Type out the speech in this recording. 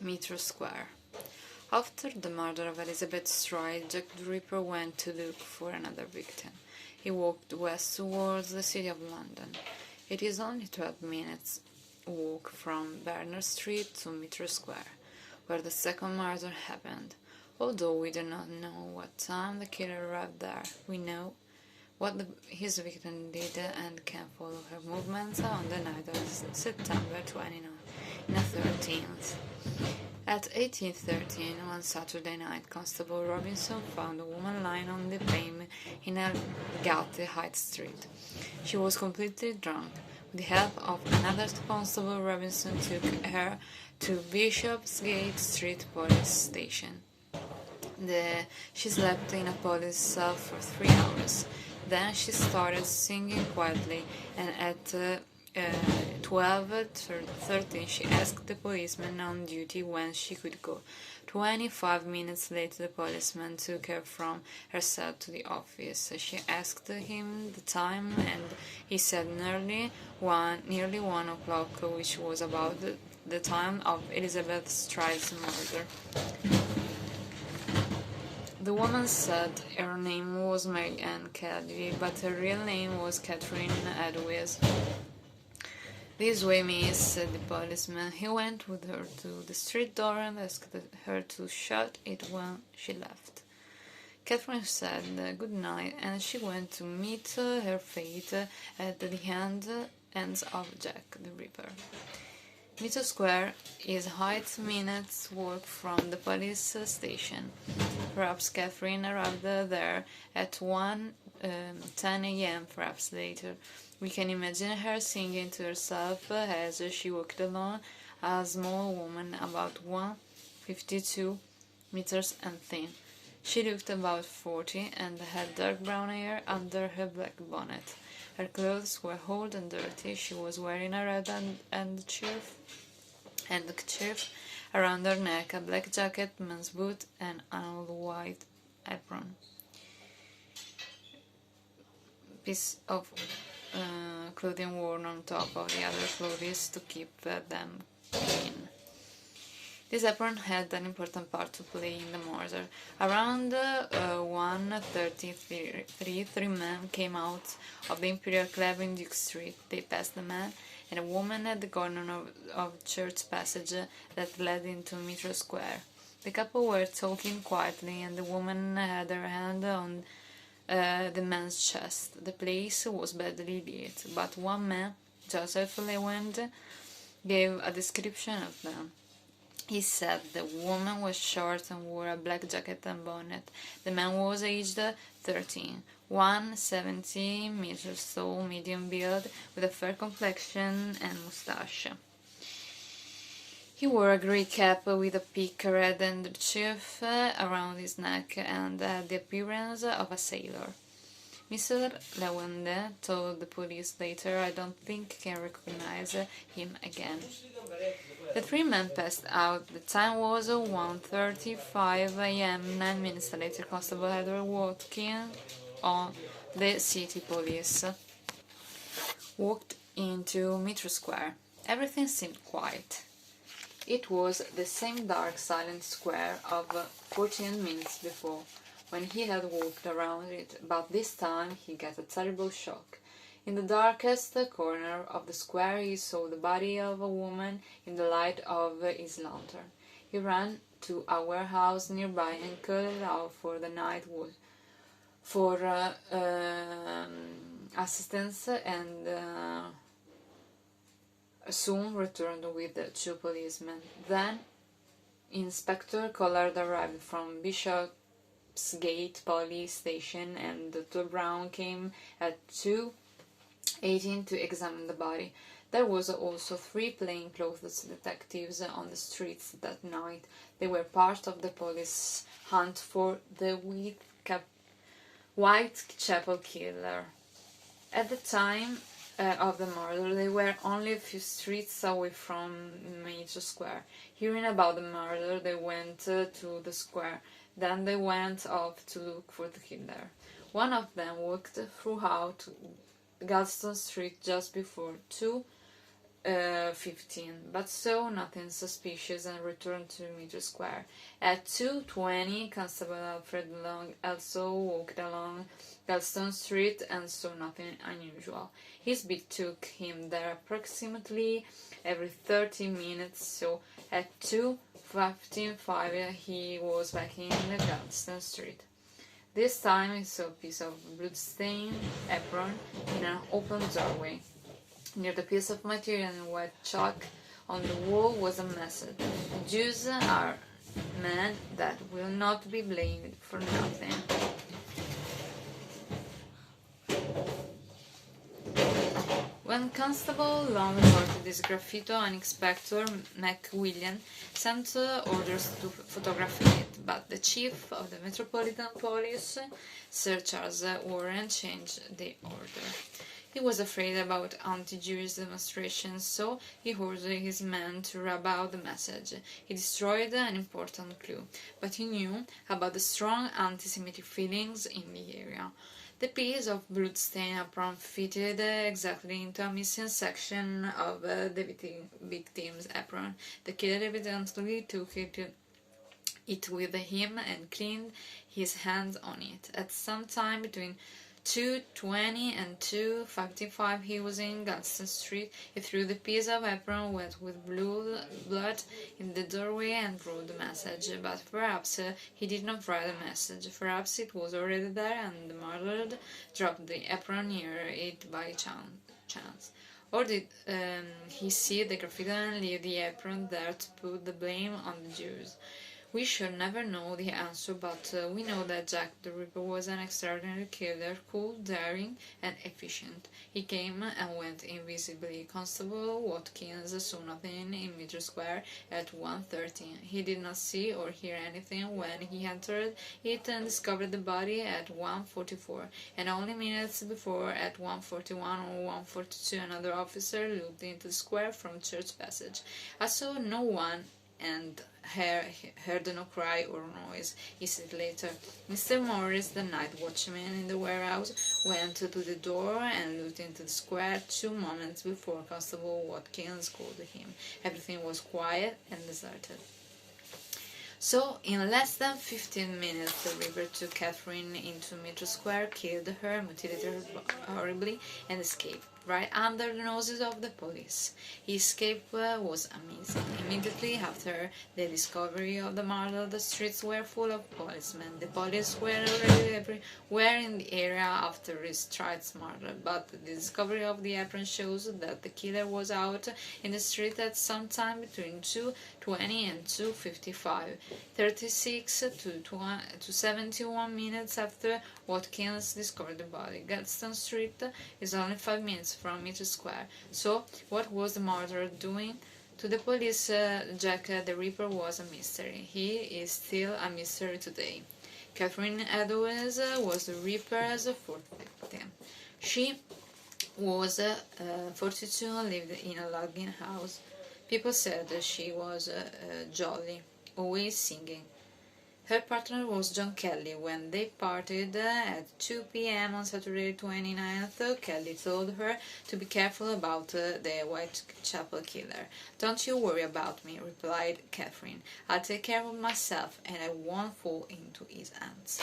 Metro Square. After the murder of Elizabeth Stride, Jack the Ripper went to look for another victim. He walked west towards the city of London. It is only 12 minutes walk from Berners Street to Metro Square, where the second murder happened. Although we do not know what time the killer arrived there, we know what his victim did and can follow her movements on the night of September 13th. At 18:13, one Saturday night, Constable Robinson found a woman lying on the pavement in Aldgate High Street. She was completely drunk. With the help of another constable, Robinson took her to Bishopsgate Street Police Station. She slept in a police cell for 3 hours. Then she started singing quietly, and at 12:13 she asked the policeman on duty when she could go. 25 minutes later the policeman took her from her cell to the office. She asked him the time, and he said nearly 1 o'clock, which was about the time of Elizabeth Stride's murder. The woman said her name was Meg Ann Kennedy, but her real name was Catherine Edwards. "This way, miss," said the policeman. He went with her to the street door and asked her to shut it when she left. Catherine said good night, and she went to meet her fate at the hands of Jack the Ripper. Metro Square is 8 minutes' walk from the police station. Perhaps Catherine arrived there at 10 a.m., perhaps later. We can imagine her singing to herself as she walked along, a small woman about 152 meters and thin. She looked about 40 and had dark brown hair under her black bonnet. Her clothes were old and dirty. She was wearing a red handkerchief around her neck, a black jacket, men's boot, and an old white apron. Piece of clothing worn on top of the other clothes to keep them clean. This apron had an important part to play in the murder. Around 1:33, 3 men came out of the Imperial Club in Duke Street. They passed the man and a woman at the corner of Church Passage that led into Metro Square. The couple were talking quietly, and the woman had her hand on the man's chest. The place was badly lit, but one man, Joseph Lewand, gave a description of them. He said the woman was short and wore a black jacket and bonnet. The man was aged 13, 170 meters tall, medium build, with a fair complexion and moustache. He wore a grey cap with a peak red handkerchief around his neck and had the appearance of a sailor. Mr. Lewand told the police later, "I don't think I can recognize him again." The 3 men passed out. The time was 1:35 a.m. 9 minutes later, Constable Edward Watkins on the city police walked into Metro Square. Everything seemed quiet. It was the same dark, silent square of 14 minutes before, when he had walked around it, but this time he got a terrible shock. In the darkest corner of the square he saw the body of a woman in the light of his lantern. He ran to a warehouse nearby and called out for the night for assistance, and soon returned with 2 policemen. Then Inspector Collard arrived from Bishopsgate Police Station, and Dr. Brown came at 2:18 to examine the body. There was also 3 plainclothes detectives on the streets that night. They were part of the police hunt for the Whitechapel killer. At the time of the murder, they were only a few streets away from Metro Square. Hearing about the murder, they went to the square. Then they went off to look for the killer. One of them walked throughout Galston Street just before 2 15, but saw nothing suspicious and returned to Meter Square. At 2:20, Constable Alfred Long also walked along Galston Street and saw nothing unusual. His beat took him there approximately every 30 minutes, so at 2:55 he was back in the Galston Street. This time he saw a piece of blood-stained apron in an open doorway. Near the piece of material in white chalk on the wall was a message: "Jews are men that will not be blamed for nothing." When Constable Long reported this graffito, an Inspector McWilliam sent orders to photograph it, but the chief of the Metropolitan Police, Sir Charles Warren, changed the order. He was afraid about anti-Jewish demonstrations, so he ordered his men to rub out the message. He destroyed an important clue, but he knew about the strong anti-Semitic feelings in the area. The piece of blood-stained apron fitted exactly into a missing section of the victim's apron. The killer evidently took it with him and cleaned his hands on it. At some time between 2:20 and 2:55 he was in Galston Street. He threw the piece of apron wet with blood in the doorway and wrote the message, but perhaps he did not write the message. Perhaps it was already there and the murderer dropped the apron near it by chance. Or did he see the graffiti and leave the apron there to put the blame on the Jews? We shall never know the answer, but we know that Jack the Ripper was an extraordinary killer, cool, daring, and efficient. He came and went invisibly. Constable Watkins saw nothing in Meter Square at 1:30. He did not see or hear anything when he entered it and discovered the body at 1:44, and only minutes before, at 1:41 or 1:42, another officer looked into the square from Church Passage. I saw no one and heard no cry or noise, he said later. Mr. Morris, the night watchman in the warehouse, went to the door and looked into the square 2 moments before Constable Watkins called him. Everything was quiet and deserted. So, in less than 15 minutes, the Ripper took Catherine into Meter Square, killed her, mutilated her horribly, and escaped, right under the noses of the police. His escape was amazing. Immediately after the discovery of the murder, the streets were full of policemen. The police were already everywhere in the area after Strite's murder, but the discovery of the apron shows that the killer was out in the street at some time between 2:20 and 2:55, 36 to 71 minutes after Watkins discovered the body. Galston Street is only 5 minutes from Meter Square. So, what was the murderer doing? To the police, Jack the Ripper was a mystery. He is still a mystery today. Catherine Edwards was the Ripper's fourth victim. She was 42 and lived in a logging house. People said she was jolly, always singing. Her partner was John Kelly. When they parted at 2 p.m. on Saturday 29th, Kelly told her to be careful about the Whitechapel killer. "Don't you worry about me," replied Catherine. "I'll take care of myself and I won't fall into his hands."